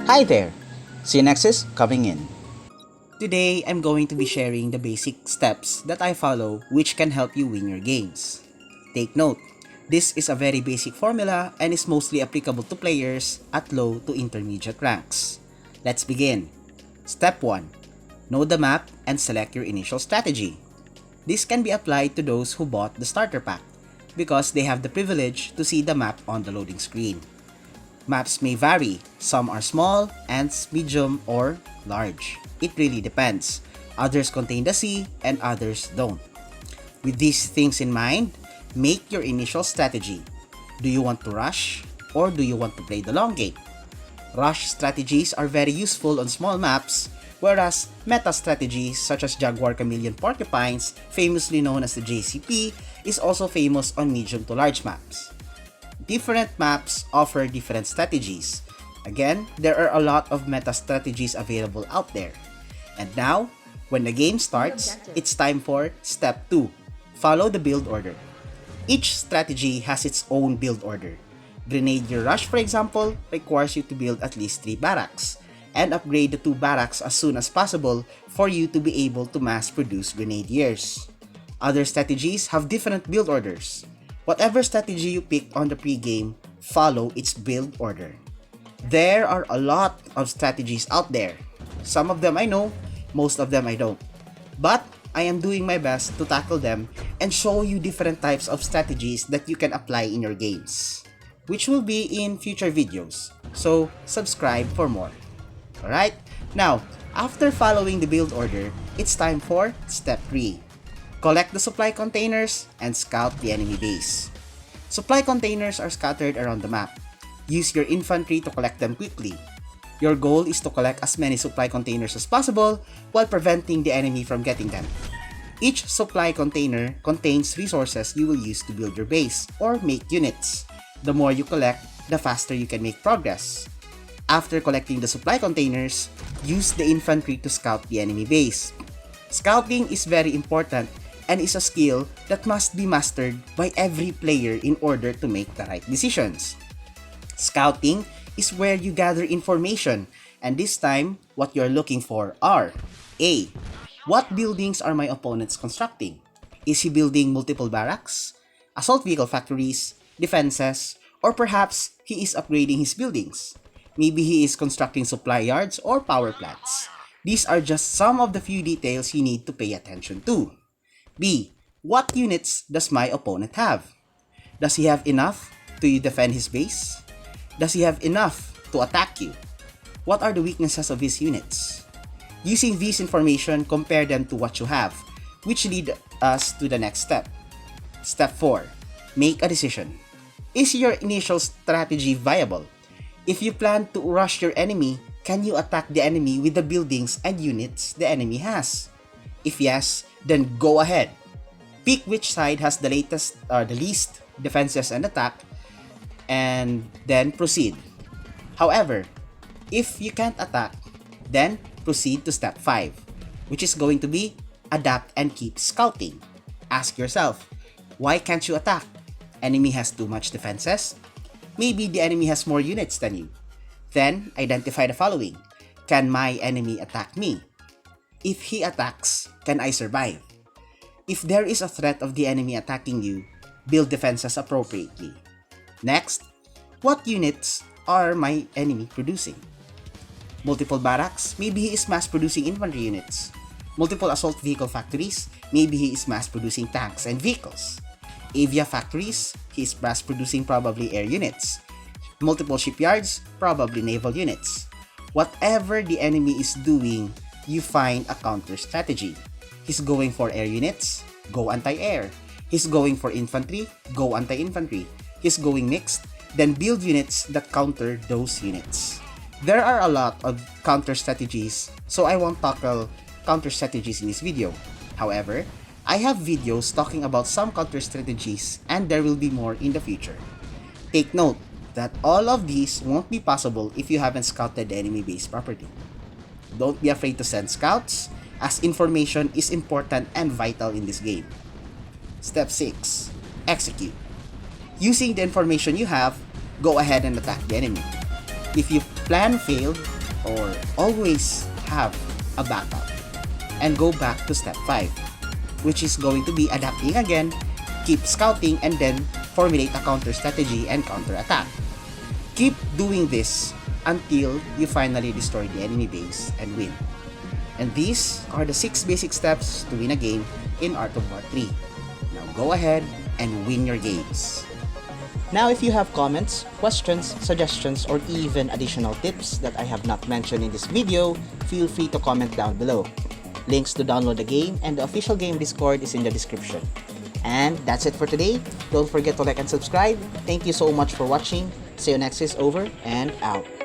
Hi there, Xeonexis coming in. Today, I'm going to be sharing the basic steps that I follow which can help you win your games. Take note, this is a very basic formula and is mostly applicable to players at low to intermediate ranks. Let's begin. Step 1. Know the map and select your initial strategy. This can be applied to those who bought the starter pack because they have the privilege to see the map on the loading screen. Maps may vary, some are small, ants medium or large. It really depends. Others contain the sea and others don't. With these things in mind, make your initial strategy. Do you want to rush or do you want to play the long game? Rush strategies are very useful on small maps, whereas meta strategies such as Jaguar Chameleon Porcupines, famously known as the JCP, is also famous on medium to large maps. Different maps offer different strategies. Again, there are a lot of meta strategies available out there. And now, when the game starts, it's time for Step 2. Follow the build order. Each strategy has its own build order. Grenadier Rush, for example, requires you to build at least 3 barracks and upgrade the 2 barracks as soon as possible for you to be able to mass produce Grenadiers. Other strategies have different build orders. Whatever strategy you picked on the pre-game, follow its build order. There are a lot of strategies out there. Some of them I know, most of them I don't. But I am doing my best to tackle them and show you different types of strategies that you can apply in your games, which will be in future videos. So subscribe for more. Alright, now after following the build order, it's time for Step 3. Collect the supply containers and scout the enemy base. Supply containers are scattered around the map. Use your infantry to collect them quickly. Your goal is to collect as many supply containers as possible while preventing the enemy from getting them. Each supply container contains resources you will use to build your base or make units. The more you collect, the faster you can make progress. After collecting the supply containers, use the infantry to scout the enemy base. Scouting is very important and is a skill that must be mastered by every player in order to make the right decisions. Scouting is where you gather information, and this time, what you're looking for are A. What buildings are my opponents constructing? Is he building multiple barracks, assault vehicle factories, defenses, or perhaps he is upgrading his buildings? Maybe he is constructing supply yards or power plants. These are just some of the few details you need to pay attention to. B. What units does my opponent have? Does he have enough to defend his base? Does he have enough to attack you? What are the weaknesses of his units? Using these information, compare them to what you have, which lead us to the next step. Step 4. Make a decision. Is your initial strategy viable? If you plan to rush your enemy, can you attack the enemy with the buildings and units the enemy has? If yes, then go ahead. Pick which side has the least defenses and attack, and then proceed. However, if you can't attack, then proceed to Step 5, which is going to be adapt and keep scouting. Ask yourself, why can't you attack? Enemy has too much defenses? Maybe the enemy has more units than you. Then, identify the following. Can my enemy attack me? If he attacks, can I survive? If there is a threat of the enemy attacking you, build defenses appropriately. Next, what units are my enemy producing? Multiple barracks? Maybe he is mass producing infantry units. Multiple assault vehicle factories? Maybe he is mass producing tanks and vehicles. Avia factories? He is mass producing probably air units. Multiple shipyards? Probably naval units. Whatever the enemy is doing, you find a counter strategy. He's going for air units? Go anti-air. He's going for infantry? Go anti-infantry. He's going mixed? Then build units that counter those units. There are a lot of counter strategies, so I won't tackle counter strategies in this video. However, I have videos talking about some counter strategies and there will be more in the future. Take note that all of these won't be possible if you haven't scouted the enemy base properly. Don't be afraid to send scouts, as information is important and vital in this game. Step 6. Execute. Using the information you have, go ahead and attack the enemy. If your plan failed, or always have a backup and go back to step 5, which is going to be adapting again, keep scouting, and then formulate a counter strategy and counter attack. Keep doing this until you finally destroy the enemy base and win. And these are the 6 basic steps to win a game in Art of War 3. Now go ahead and win your games. Now, if you have comments, questions, suggestions, or even additional tips that I have not mentioned in this video, feel free to comment down below. Links to download the game and the official game Discord is in the description. And that's it for today. Don't forget to like and subscribe. Thank you so much for watching. Xeonexis over and out.